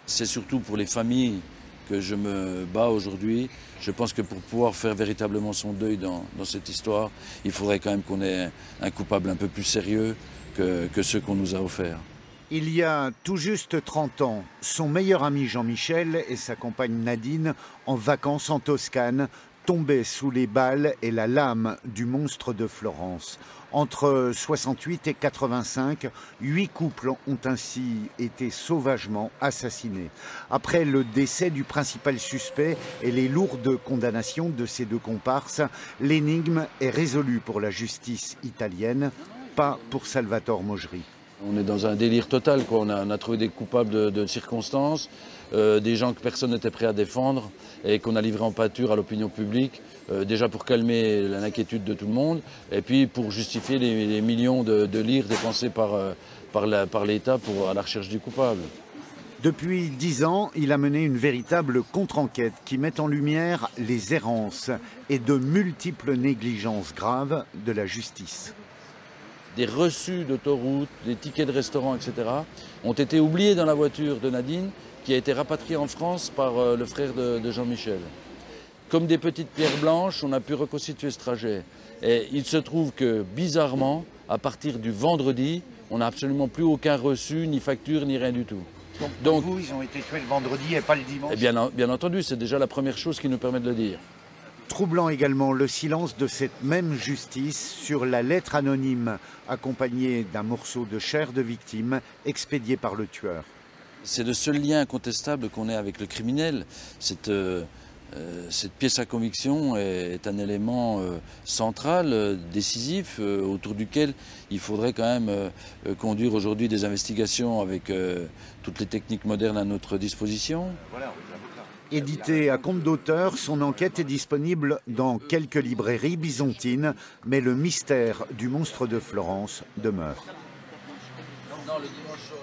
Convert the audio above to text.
C'est surtout pour les familles que je me bats aujourd'hui. Je pense que pour pouvoir faire véritablement son deuil dans cette histoire, il faudrait quand même qu'on ait un coupable un peu plus sérieux que ceux qu'on nous a offerts. Il y a tout juste 30 ans, son meilleur ami Jean-Michel et sa compagne Nadine, en vacances en Toscane, tombaient sous les balles et la lame du monstre de Florence. Entre 68 et 85, 8 couples ont ainsi été sauvagement assassinés. Après le décès du principal suspect et les lourdes condamnations de ces deux comparses, l'énigme est résolue pour la justice italienne, pas pour Salvatore Mogeri. On est dans un délire total, quoi. On a trouvé des coupables de circonstances, des gens que personne n'était prêt à défendre et qu'on a livrés en pâture à l'opinion publique, déjà pour calmer l'inquiétude de tout le monde et puis pour justifier les millions de lire dépensés par l'État à la recherche du coupable. Depuis 10 ans, il a mené une véritable contre-enquête qui met en lumière les errances et de multiples négligences graves de la justice. Des reçus d'autoroute, des tickets de restaurant, etc. ont été oubliés dans la voiture de Nadine qui a été rapatriée en France par le frère de Jean-Michel. Comme des petites pierres blanches, on a pu reconstituer ce trajet. Et il se trouve que, bizarrement, à partir du vendredi, on n'a absolument plus aucun reçu, ni facture, ni rien du tout. Donc vous, ils ont été tués le vendredi et pas le dimanche? Et bien entendu, c'est déjà la première chose qui nous permet de le dire. Troublant également le silence de cette même justice sur la lettre anonyme accompagnée d'un morceau de chair de victime expédié par le tueur. C'est le seul lien incontestable qu'on ait avec le criminel. Cette pièce à conviction est un élément central, décisif, autour duquel il faudrait quand même conduire aujourd'hui des investigations avec toutes les techniques modernes à notre disposition. Édité à compte d'auteur, son enquête est disponible dans quelques librairies byzantines, mais le mystère du monstre de Florence demeure. Non, le dimanche soir.